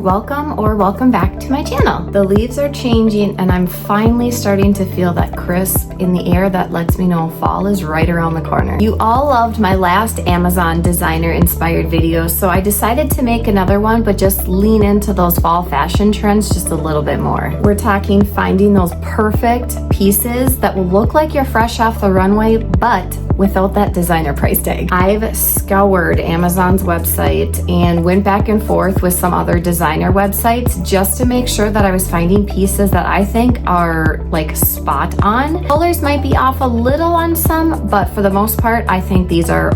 welcome or welcome back to my channel. The leaves are changing and I'm finally starting to feel that crisp in the air that lets me know fall is right around the corner. You all loved my last Amazon designer inspired video, so I decided to make another one, but just lean into those fall fashion trends just a little bit more. We're talking finding those perfect pieces that will look like you're fresh off the runway, but without that designer price tag. I've scoured Amazon's website and went back and forth with some other designer websites just to make sure that I was finding pieces that I think are like spot on. Colors might be off a little on some, but for the most part, I think these are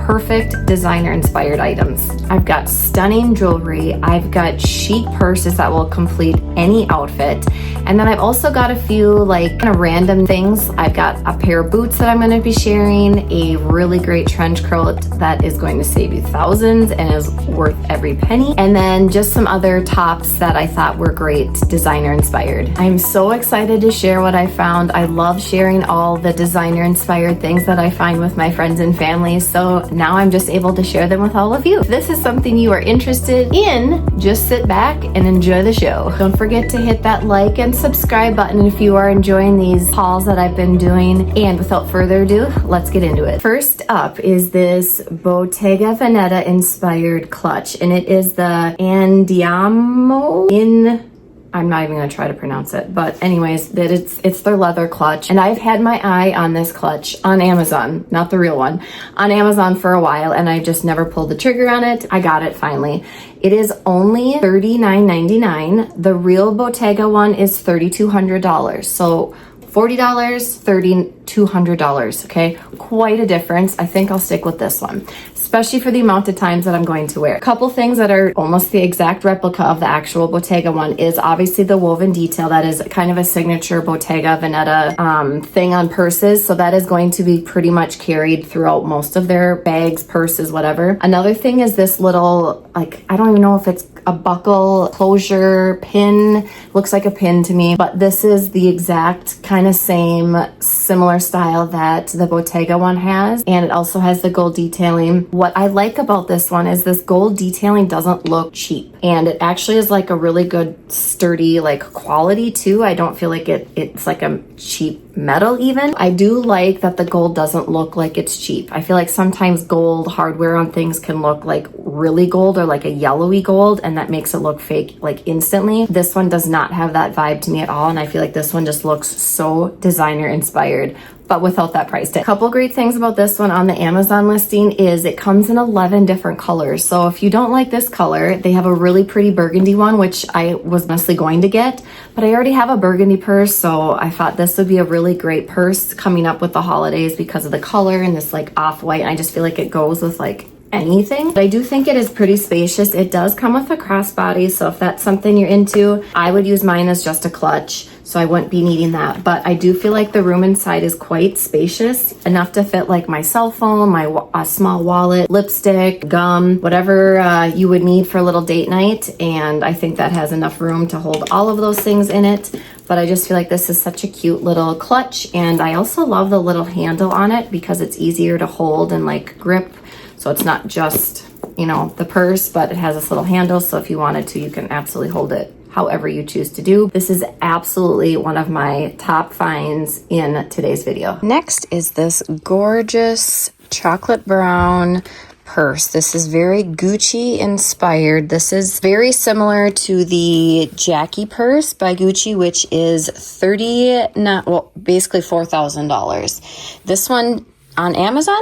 perfect designer inspired items. I've got stunning jewelry. I've got chic purses that will complete any outfit. And then I've also got a few like kind of random things. I've got a pair of boots that I'm going to be sharing, a really great trench coat that is going to save you thousands and is worth every penny. And then just some other tops that I thought were great designer inspired. I'm so excited to share what I found. I love sharing all the designer inspired things that I find with my friends and family. So now I'm just able to share them with all of you. If this is something you are interested in, just sit back and enjoy the show. Don't forget to hit that like and subscribe button if you are enjoying these hauls that I've been doing. And without further ado, let's get into it. First up is this Bottega Veneta inspired clutch, and it is the Andiamo in, I'm not even gonna try to pronounce it, but anyways, that it's their leather clutch. And I've had my eye on this clutch on Amazon, not the real one, on Amazon for a while, and I just never pulled the trigger on it. I got it finally. It is only $39.99. The real Bottega one is $3,200. So $40, $3,200, okay? Quite a difference. I think I'll stick with this one, especially for the amount of times that I'm going to wear. A couple things that are almost the exact replica of the actual Bottega one is obviously the woven detail. That is kind of a signature Bottega Veneta thing on purses. So that is going to be pretty much carried throughout most of their bags, purses, whatever. Another thing is this little, like, I don't even know if it's a buckle closure pin. Looks like a pin to me, but this is the exact kind of same similar style that the Bottega one has, and it also has the gold detailing. What I like about this one is this gold detailing doesn't look cheap, and it actually is like a really good sturdy like quality too. I don't feel like it's like a cheap metal even. I do like that the gold doesn't look like it's cheap. I feel like sometimes gold hardware on things can look like really gold or like a yellowy gold, and that makes it look fake like instantly. This one does not have that vibe to me at all, and I feel like this one just looks so designer inspired, but without that price tag. A couple great things about this one on the Amazon listing is it comes in 11 different colors. So if you don't like this color, they have a really pretty burgundy one, which I was honestly going to get, but I already have a burgundy purse, so I thought this would be a really great purse coming up with the holidays because of the color and this like off-white, and I just feel like it goes with like anything. But I do think it is pretty spacious. It does come with a crossbody, so if that's something you're into, I would use mine as just a clutch, so I wouldn't be needing that. But I do feel like the room inside is quite spacious, enough to fit like my cell phone, my small wallet, lipstick, gum, whatever you would need for a little date night, and I think that has enough room to hold all of those things in it. But I just feel like this is such a cute little clutch, and I also love the little handle on it because it's easier to hold and like grip. So it's not just, you know, the purse, but it has this little handle. So if you wanted to, you can absolutely hold it however you choose to do. This is absolutely one of my top finds in today's video. Next is this gorgeous chocolate brown purse. This is very Gucci inspired. This is very similar to the Jackie purse by Gucci, which is basically $4,000. This one on Amazon,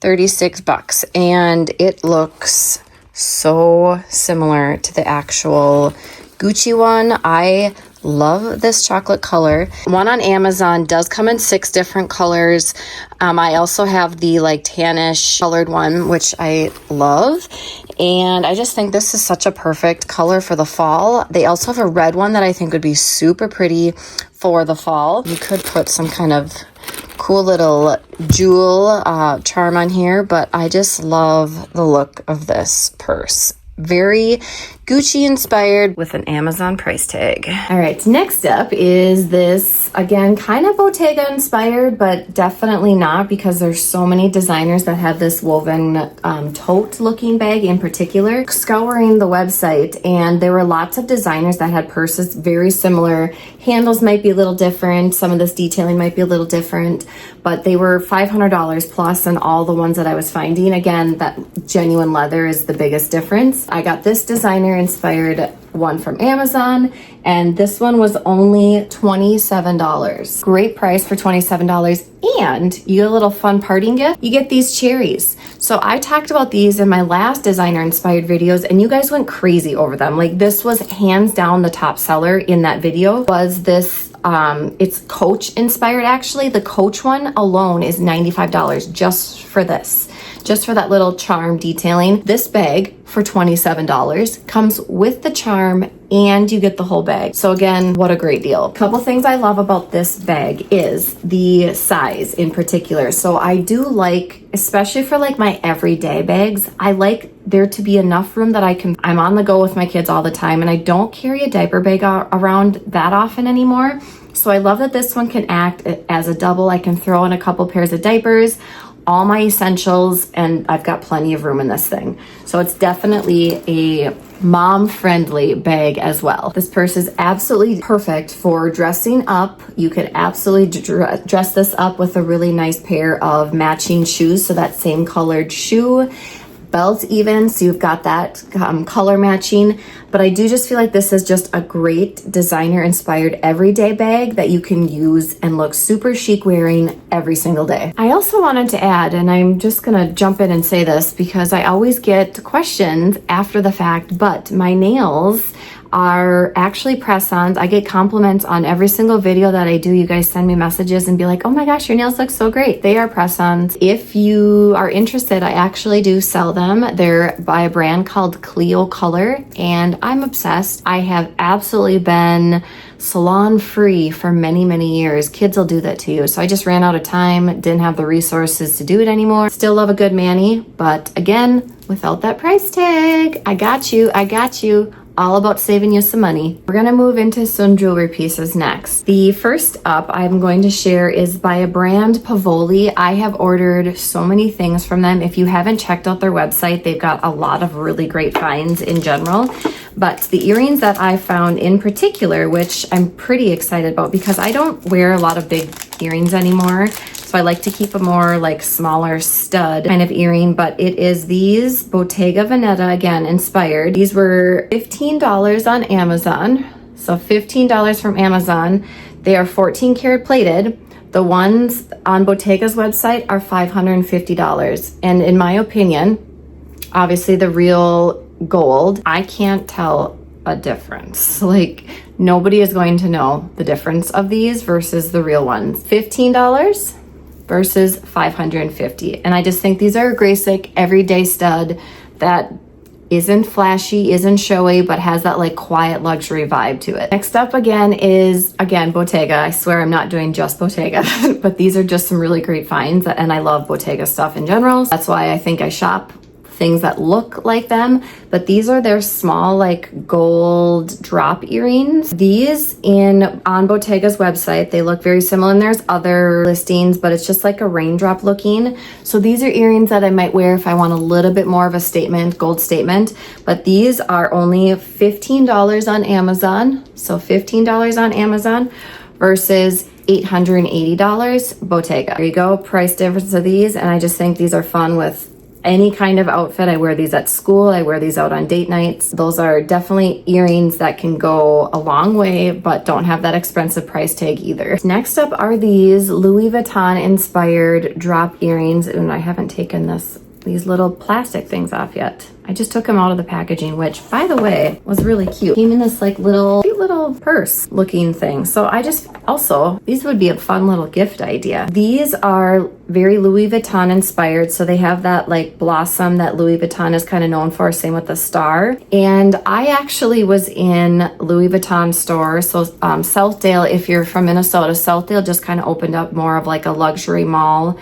$36, and it looks so similar to the actual Gucci one. I love this chocolate color. One on Amazon does come in 6 different colors. I also have the like tannish colored one, which I love. And I just think this is such a perfect color for the fall. They also have a red one that I think would be super pretty for the fall. You could put some kind of cool little jewel charm on here, but I just love the look of this purse. Very Gucci inspired with an Amazon price tag. All right, next up is this, again, kind of Bottega inspired, but definitely not, because there's so many designers that have this woven tote looking bag in particular. Scouring the website, and there were lots of designers that had purses very similar. Handles might be a little different. Some of this detailing might be a little different, but they were $500 plus in all the ones that I was finding. Again, that genuine leather is the biggest difference. I got this designer inspired one from Amazon, and this one was only $27. Great price for $27, and you get a little fun parting gift. You get these cherries. So I talked about these in my last designer inspired videos, and you guys went crazy over them. Like, this was hands down the top seller in that video. Was this it's Coach inspired. Actually, the Coach one alone is $95 just for this, just for that little charm detailing. This bag for $27 comes with the charm, and you get the whole bag. So again, what a great deal. A couple things I love about this bag is the size in particular. So I do like, especially for like my everyday bags, I like there to be enough room that I'm on the go with my kids all the time, and I don't carry a diaper bag around that often anymore. So I love that this one can act as a double. I can throw in a couple pairs of diapers, all my essentials, and I've got plenty of room in this thing. So it's definitely a mom-friendly bag as well. This purse is absolutely perfect for dressing up. You could absolutely dress this up with a really nice pair of matching shoes, so that same colored shoe. Belt even, so you've got that color matching. But I do just feel like this is just a great designer inspired everyday bag that you can use and look super chic wearing every single day. I also wanted to add, and I'm just gonna jump in and say this because I always get questions after the fact, but my nails are actually press-ons. I get compliments on every single video that I do. You guys send me messages and be like, oh my gosh, your nails look so great. They are press-ons. If you are interested, I actually do sell them. They're by a brand called Clio Color, and I'm obsessed. I have absolutely been salon free for many, many years. Kids will do that to you. So I just ran out of time, didn't have the resources to do it anymore. Still love a good mani, but again, without that price tag, I got you. All about saving you some money. We're gonna move into some jewelry pieces next. The first up I'm going to share is by a brand, Pavoli. I have ordered so many things from them. If you haven't checked out their website, they've got a lot of really great finds in general. But the earrings that I found in particular, which I'm pretty excited about because I don't wear a lot of big earrings anymore. So I like to keep a more like smaller stud kind of earring, but it is these Bottega Veneta, again, inspired. These were $15 on Amazon. So $15 from Amazon. They are 14 karat plated. The ones on Bottega's website are $550. And in my opinion, obviously the real gold, I can't tell a difference. Like, nobody is going to know the difference of these versus the real ones. $15 versus $550. And I just think these are a basic everyday stud that isn't flashy, isn't showy, but has that like quiet luxury vibe to it. Next up again is, again, Bottega. I swear I'm not doing just Bottega, but these are just some really great finds, and I love Bottega stuff in general. That's why I think I shop things that look like them, but these are their small like gold drop earrings. These on Bottega's website, they look very similar, and there's other listings, but it's just like a raindrop looking. So these are earrings that I might wear if I want a little bit more of a statement, gold statement, but these are only $15 on Amazon. So $15 on Amazon versus $880 Bottega. There you go, price difference of these, and I just think these are fun with any kind of outfit. I wear these at school. I wear these out on date nights. Those are definitely earrings that can go a long way, but don't have that expensive price tag either. Next up are these Louis Vuitton inspired drop earrings. And I haven't taken these little plastic things off yet. I just took them out of the packaging, which, by the way, was really cute. Came in this like cute little purse looking thing. So these would be a fun little gift idea. These are very Louis Vuitton inspired. So they have that like blossom that Louis Vuitton is kind of known for, same with the star. And I actually was in Louis Vuitton store. So Southdale, if you're from Minnesota, Southdale just kind of opened up more of like a luxury mall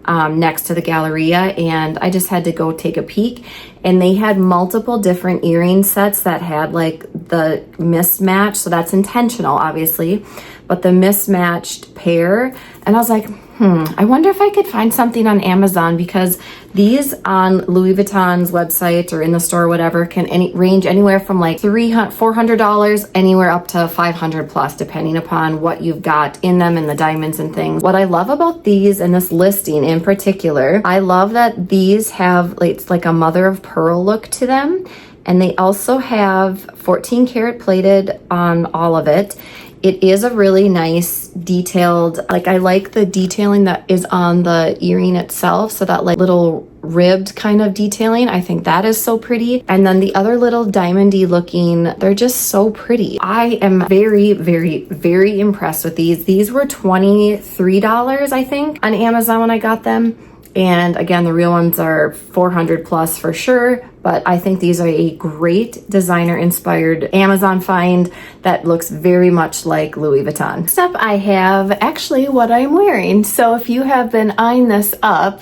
next to the Galleria, and I just had to go take a peek, and they had multiple different earring sets that had like the mismatch, so that's intentional obviously, but the mismatched pair, and I was like, I wonder if I could find something on Amazon, because these on Louis Vuitton's website or in the store or whatever can range anywhere from like $400 anywhere up to $500 plus, depending upon what you've got in them and the diamonds and things. What I love about these and this listing in particular, I love that these have, it's like a mother of pearl look to them, and they also have 14 karat plated on all of it. It is a really nice detailed, like I like the detailing that is on the earring itself. So that like little ribbed kind of detailing, I think that is so pretty. And then the other little diamondy looking, they're just so pretty. I am very, very, very impressed with these. These were $23, I think, on Amazon when I got them. And again, the real ones are 400 plus for sure, but I think these are a great designer inspired Amazon find that looks very much like Louis Vuitton. Next up, I have actually what I'm wearing. So if you have been eyeing this up,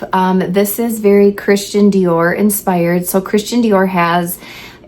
this is very Christian Dior inspired. So Christian Dior has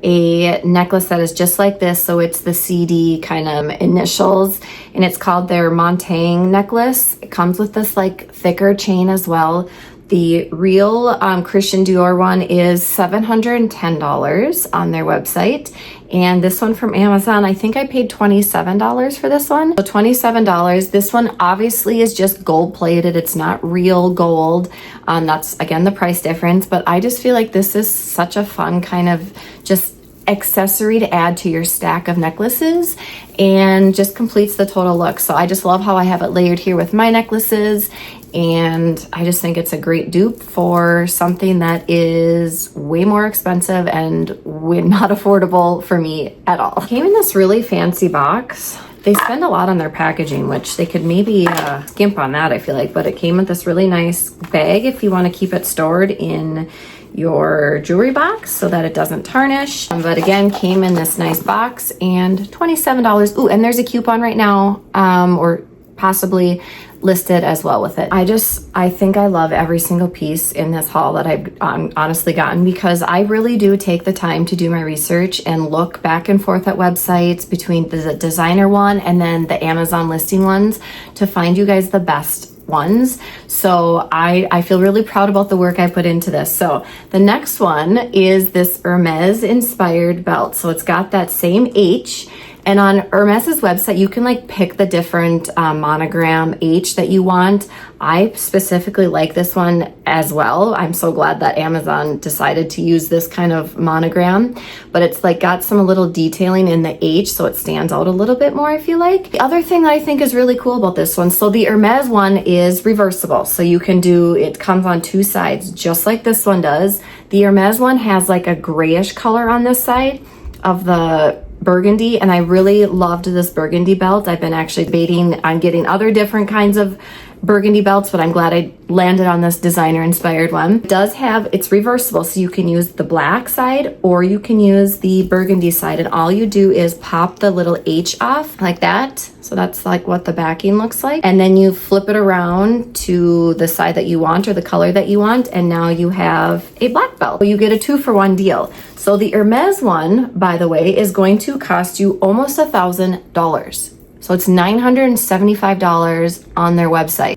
a necklace that is just like this. So it's the CD kind of initials, and it's called their Montaigne necklace. It comes with this like thicker chain as well. The real Christian Dior one is $710 on their website. And this one from Amazon, I think I paid $27 for this one. So $27. This one obviously is just gold plated. It's not real gold. That's again the price difference. But I just feel like this is such a fun kind of just accessory to add to your stack of necklaces, and just completes the total look. So I just love how I have it layered here with my necklaces, and I just think it's a great dupe for something that is way more expensive and not affordable for me at all. It came in this really fancy box. They spend a lot on their packaging, which they could maybe skimp on that, I feel like, but it came with this really nice bag if you want to keep it stored in your jewelry box so that it doesn't tarnish. But again, came in this nice box, and $27. Ooh, and there's a coupon right now, or possibly listed as well with it. I think I love every single piece in this haul that I've honestly gotten, because I really do take the time to do my research and look back and forth at websites between the designer one and then the Amazon listing ones to find you guys the best ones. So I feel really proud about the work I put into this. So the next one is this Hermes inspired belt. So it's got that same H, and on Hermes's website you can like pick the different monogram H that you want. I specifically like this one as well. I'm so glad that Amazon decided to use this kind of monogram, but it's like got some little detailing in the H, so it stands out a little bit more, I feel like. The other thing that I think is really cool about this one, so the Hermes one is reversible, so you can do, it comes on two sides just like this one does. The Hermes one has like a grayish color on this side of the burgundy, and I really loved this burgundy belt. I've been actually debating on getting other different kinds of burgundy belts, but I'm glad I landed on this designer inspired one. It does have, it's reversible, so you can use the black side or you can use the burgundy side, and all you do is pop the little H off like that. So that's like what the backing looks like, and then you flip it around to the side that you want or the color that you want, and now you have a black belt. So you get a 2-for-1 deal. So the Hermes one, by the way, is going to cost you almost $1,000. So it's $975 on their website.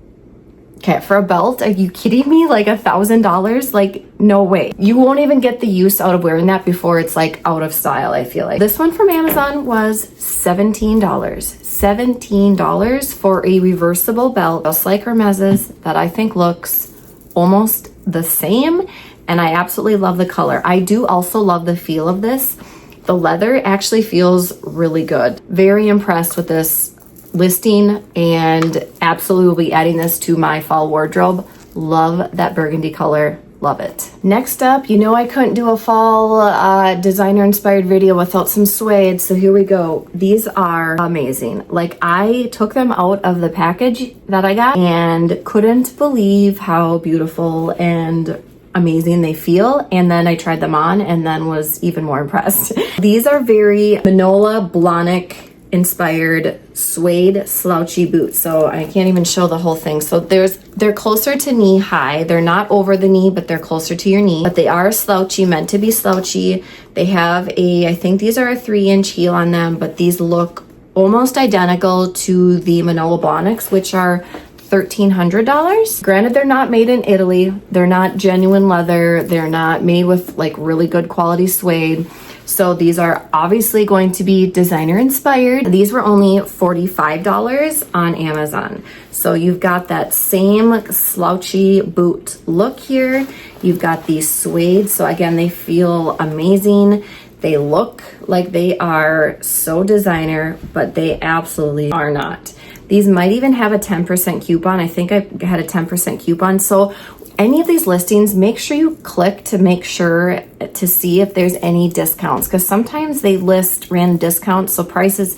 Okay, for a belt, are you kidding me? Like $1,000? Like, no way. You won't even get the use out of wearing that before it's like out of style, I feel like. This one from Amazon was $17. $17 for a reversible belt, just like Hermes's, that I think looks almost the same. And I absolutely love the color. I do also love the feel of this. The leather actually feels really good. Very impressed with this listing, and absolutely will be adding this to my fall wardrobe. Love that burgundy color. Love it. Next up, you know I couldn't do a fall designer inspired video without some suede, so here we go. These are amazing. Like, I took them out of the package that I got and couldn't believe how beautiful and amazing they feel, and then I tried them on and then was even more impressed. These are very Manola Blahnik inspired suede slouchy boots. So I can't even show the whole thing. So they're closer to knee high. They're not over the knee, but they're closer to your knee. But they are slouchy, meant to be slouchy. They have I think these are a 3-inch heel on them, but these look almost identical to the Manolo Blahniks, which are $1,300. Granted, they're not made in Italy. They're not genuine leather. They're not made with like really good quality suede. So these are obviously going to be designer inspired. These were only $45 on Amazon. So you've got that same slouchy boot look here. You've got these suede. So again, they feel amazing. They look like they are so designer, but they absolutely are not. These might even have a 10% coupon. I think I had a 10% coupon. So any of these listings, make sure you click to make sure to see if there's any discounts, because sometimes they list random discounts. So prices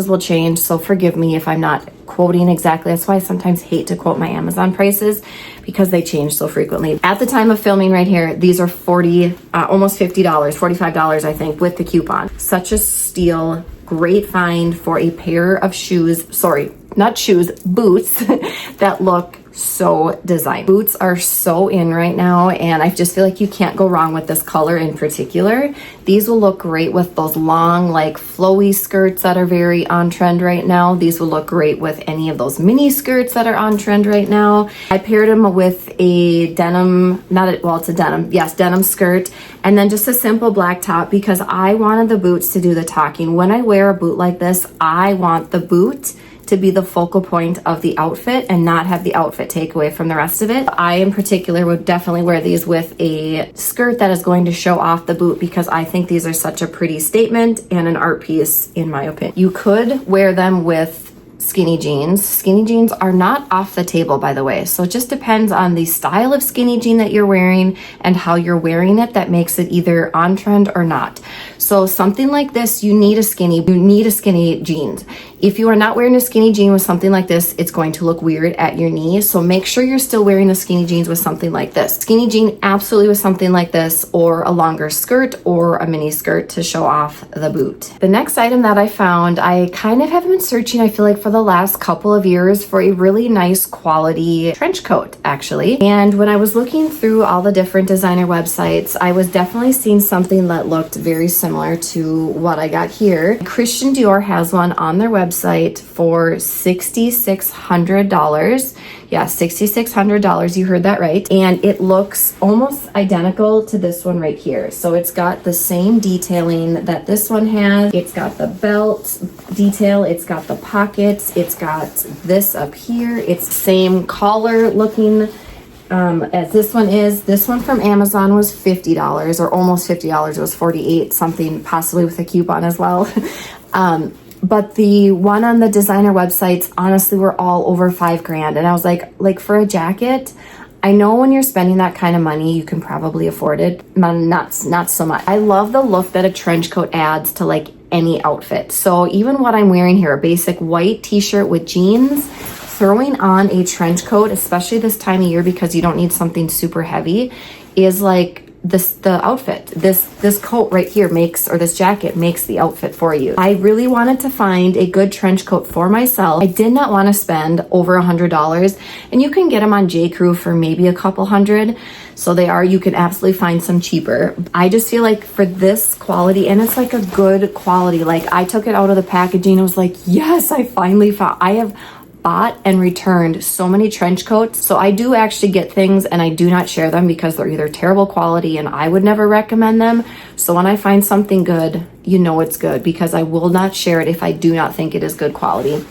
will change. So forgive me if I'm not quoting exactly. That's why I sometimes hate to quote my Amazon prices, because they change so frequently. At the time of filming right here, these are almost $50, $45, I think, with the coupon. Such a steal. Great find for a pair of boots that look so designed. Boots are so in right now, and I just feel like you can't go wrong with this color in particular. These will look great with those long, like flowy skirts that are very on trend right now. These will look great with any of those mini skirts that are on trend right now. I paired them with a denim, denim skirt, and then just a simple black top, because I wanted the boots to do the talking. When I wear a boot like this, I want the boot to be the focal point of the outfit and not have the outfit take away from the rest of it. I in particular would definitely wear these with a skirt that is going to show off the boot, because I think these are such a pretty statement and an art piece in my opinion. You could wear them with skinny jeans. Skinny jeans are not off the table, by the way. So it just depends on the style of skinny jean that you're wearing and how you're wearing it that makes it either on trend or not. So something like this, you need a skinny jeans. If you are not wearing a skinny jean with something like this, it's going to look weird at your knee. So make sure you're still wearing a skinny jeans with something like this. Skinny jean absolutely with something like this, or a longer skirt or a mini skirt to show off the boot. The next item that I found, I kind of have been searching, I feel like for the last couple of years, for a really nice quality trench coat actually. And when I was looking through all the different designer websites, I was definitely seeing something that looked very similar to what I got here. Christian Dior has one on their website for $6,600. Yeah, $6,600. You heard that right. And it looks almost identical to this one right here. So it's got the same detailing that this one has. It's got the belt detail. It's got the pockets. It's got this up here. It's same collar looking as this one is. This one from Amazon was $50 or almost $50. It was $48 something, possibly with a coupon as well. But the one on the designer websites, honestly, were all over $5,000. And I was like for a jacket, I know when you're spending that kind of money, you can probably afford it. Not so much. I love the look that a trench coat adds to like any outfit. So even what I'm wearing here, a basic white t-shirt with jeans, throwing on a trench coat, especially this time of year because you don't need something super heavy, is like the outfit. This coat right here this jacket makes the outfit for you. I really wanted to find a good trench coat for myself. I did not want to spend over $100, and you can get them on J.Crew for maybe a couple hundred. So you can absolutely find some cheaper. I just feel like for this quality, and it's like a good quality, like I took it out of the packaging. I was like, yes, I finally found. I have bought and returned so many trench coats. So I do actually get things and I do not share them because they're either terrible quality and I would never recommend them. So when I find something good, you know it's good, because I will not share it if I do not think it is good quality.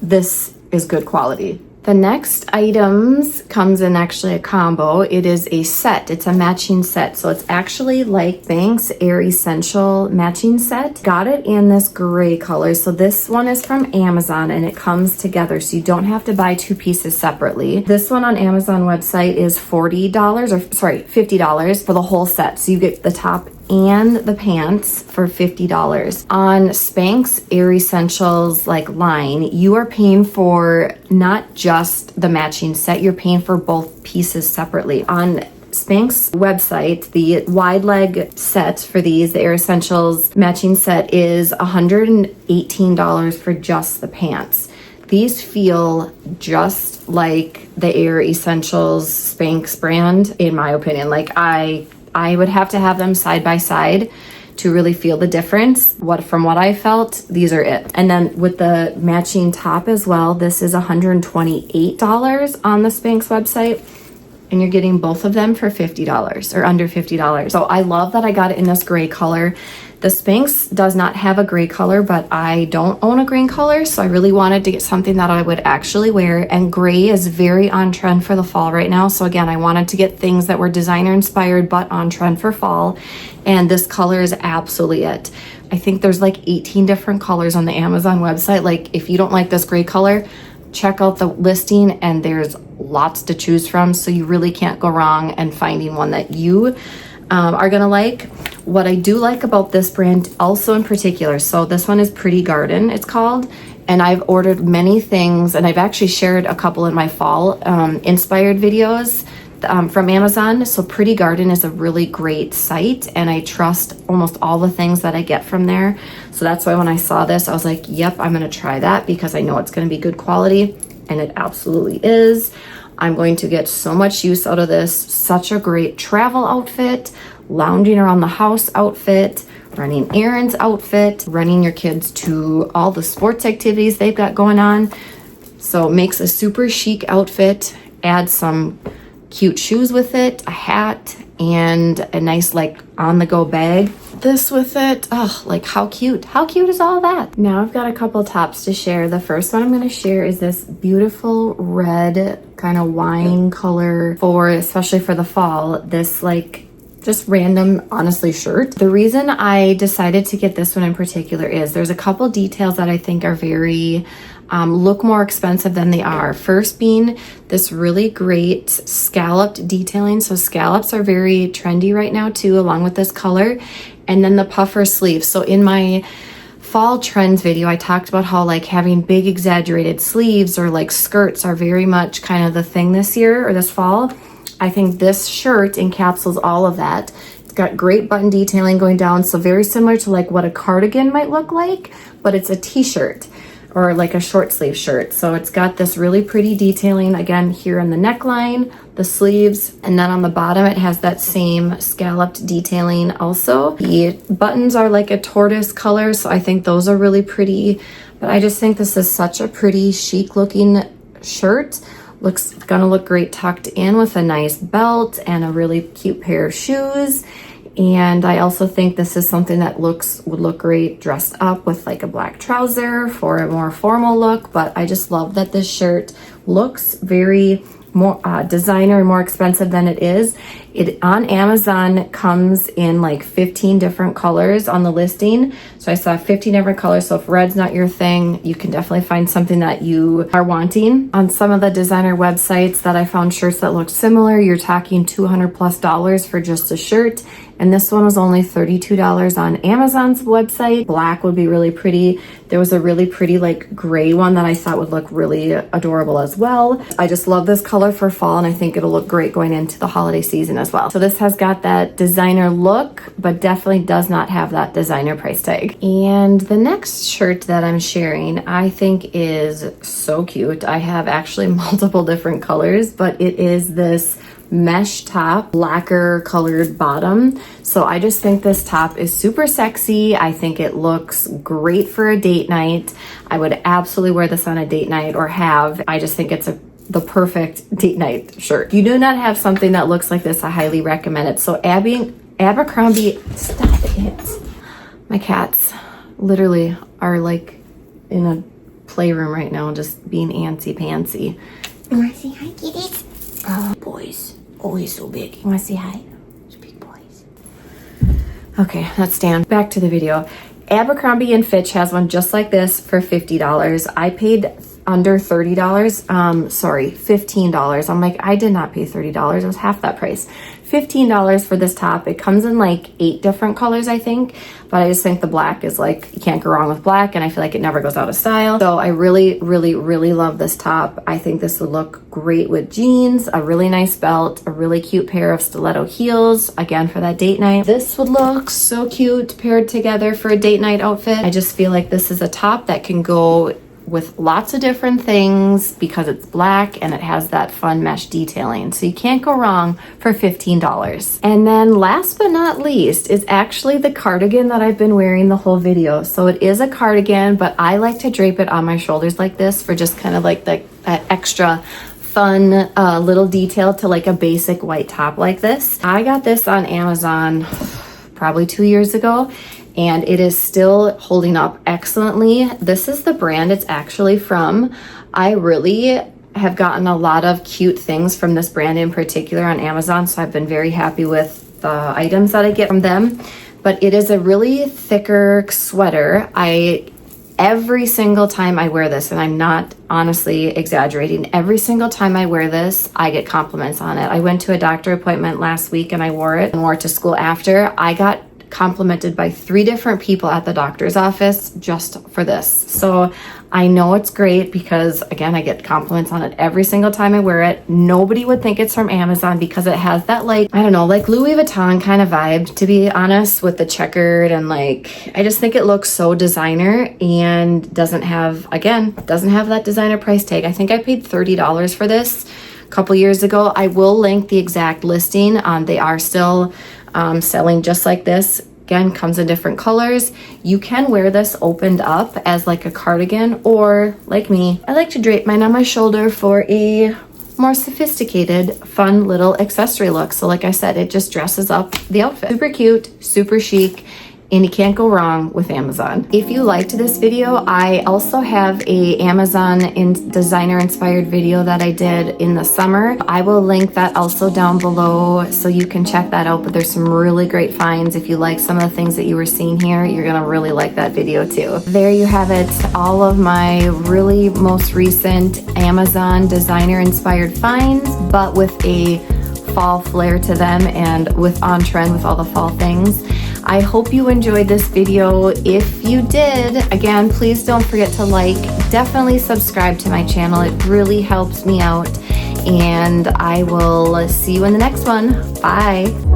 This is good quality. The next items comes in actually a combo. It is a set. It's a matching set. So it's actually like Banks Air Essential matching set. Got it in this gray color. So this one is from Amazon and it comes together. So you don't have to buy two pieces separately. This one on Amazon website is $50 for the whole set. So you get the top and the pants for $50. On Spanx Air Essentials line, you are paying for not just the matching set, you're paying for both pieces separately. On Spanx website, the wide leg set for these, the Air Essentials matching set, is $118 for just the pants. These feel just like the Air Essentials Spanx brand, in my opinion. Like I would have to have them side by side to really feel the difference. From what I felt, these are it. And then with the matching top as well, this is $128 on the Spanx website. And you're getting both of them for $50 or under $50. So I love that I got it in this gray color. The Spanx does not have a gray color, but I don't own a green color, so I really wanted to get something that I would actually wear. And gray is very on trend for the fall right now. So again, I wanted to get things that were designer inspired but on trend for fall. And this color is absolutely it. I think there's like 18 different colors on the Amazon website. Like if you don't like this gray color, check out the listing and there's lots to choose from, so you really can't go wrong and finding one that you are gonna like. What I do like about this brand also in particular, so this one is Pretty Garden, it's called, and I've ordered many things, and I've actually shared a couple in my fall inspired videos from Amazon. So Pretty Garden is a really great site, and I trust almost all the things that I get from there. So that's why when I saw this, I was like, yep, I'm gonna try that because I know it's gonna be good quality, and it absolutely is. I'm going to get so much use out of this. Such a great travel outfit, lounging around the house outfit, running errands outfit, running your kids to all the sports activities they've got going on. So it makes a super chic outfit. Add some cute shoes with it, a hat, and a nice like on-the-go bag. This with it, oh, like how cute is all that? Now I've got a couple tops to share. The first one I'm going to share is this beautiful red kind of wine color especially for the fall, this like just random, honestly, shirt. The reason I decided to get this one in particular is there's a couple details that I think are very look more expensive than they are. First being this really great scalloped detailing. So scallops are very trendy right now too, along with this color. And then the puffer sleeves. So in my fall trends video, I talked about how like having big exaggerated sleeves or like skirts are very much kind of the thing this year or this fall. I think this shirt encapsulates all of that. It's got great button detailing going down. So very similar to like what a cardigan might look like, but it's a t-shirt or like a short sleeve shirt. So it's got this really pretty detailing again here in the neckline, the sleeves, and then on the bottom it has that same scalloped detailing also. The buttons are like a tortoise color, so I think those are really pretty, but I just think this is such a pretty chic looking shirt. Gonna look great tucked in with a nice belt and a really cute pair of shoes. And I also think this is something that would look great dressed up with like a black trouser for a more formal look. But I just love that this shirt looks very more designer and more expensive than it is. It on Amazon comes in like 15 different colors on the listing. So I saw 15 different colors. So if red's not your thing, you can definitely find something that you are wanting. On some of the designer websites that I found shirts that look similar, you're talking $200+ for just a shirt. And this one was only $32 on Amazon's website. Black would be really pretty. There was a really pretty like gray one that I thought would look really adorable as well. I just love this color for fall, and I think it'll look great going into the holiday season as well. So this has got that designer look, but definitely does not have that designer price tag. And the next shirt that I'm sharing, I think is so cute. I have actually multiple different colors, but it is this mesh top, lacquer colored bottom. So I just think this top is super sexy. I think it looks great for a date night. I would absolutely wear this on a date night or have. I just think it's the perfect date night shirt. If you do not have something that looks like this, I highly recommend it. So Abercrombie, stop it. My cats literally are like in a playroom right now, just being antsy-pantsy. You wanna say hi, kitties? Oh, boys. Always so big. You wanna say hi? It's big boys. Okay, let's stand. Back to the video. Abercrombie & Fitch has one just like this for $50. I paid under $30. Sorry, $15. I'm like, I did not pay $30. It was half that price. $15 for this top. It comes in like 8 different colors, I think, but I just think the black is like, you can't go wrong with black, and I feel like it never goes out of style. So I really, really, really love this top. I think this would look great with jeans, a really nice belt, a really cute pair of stiletto heels, again for that date night. This would look so cute paired together for a date night outfit. I just feel like this is a top that can go with lots of different things because it's black and it has that fun mesh detailing. So you can't go wrong for $15. And then last but not least is actually the cardigan that I've been wearing the whole video. So it is a cardigan, but I like to drape it on my shoulders like this for just kind of like that extra fun little detail to like a basic white top like this. I got this on Amazon probably 2 years ago, and it is still holding up excellently. This is the brand it's actually from. I really have gotten a lot of cute things from this brand in particular on Amazon, so I've been very happy with the items that I get from them. But it is a really thicker sweater. Every single time I wear this, and I'm not honestly exaggerating, every single time I wear this, I get compliments on it. I went to a doctor appointment last week and I wore it to school after. I got complimented by 3 different people at the doctor's office just for this. So I know it's great because, again, I get compliments on it every single time I wear it. Nobody would think it's from Amazon because it has that, like, I don't know, like Louis Vuitton kind of vibe, to be honest, with the checkered, and like, I just think it looks so designer and doesn't have that designer price tag. I think I paid $30 for this a couple years ago. I will link the exact listing. They are still selling just like this. Again, comes in different colors. You can wear this opened up as like a cardigan, or like me, I like to drape mine on my shoulder for a more sophisticated, fun little accessory look. So like I said, it just dresses up the outfit. Super cute, super chic, and you can't go wrong with Amazon. If you liked this video, I also have a Amazon designer inspired video that I did in the summer. I will link that also down below so you can check that out, but there's some really great finds. If you like some of the things that you were seeing here, you're gonna really like that video too. There you have it, all of my really most recent Amazon designer inspired finds, but with a fall flair to them and with on trend with all the fall things. I hope you enjoyed this video. If you did, again, please don't forget to like, definitely subscribe to my channel. It really helps me out, and I will see you in the next one. Bye.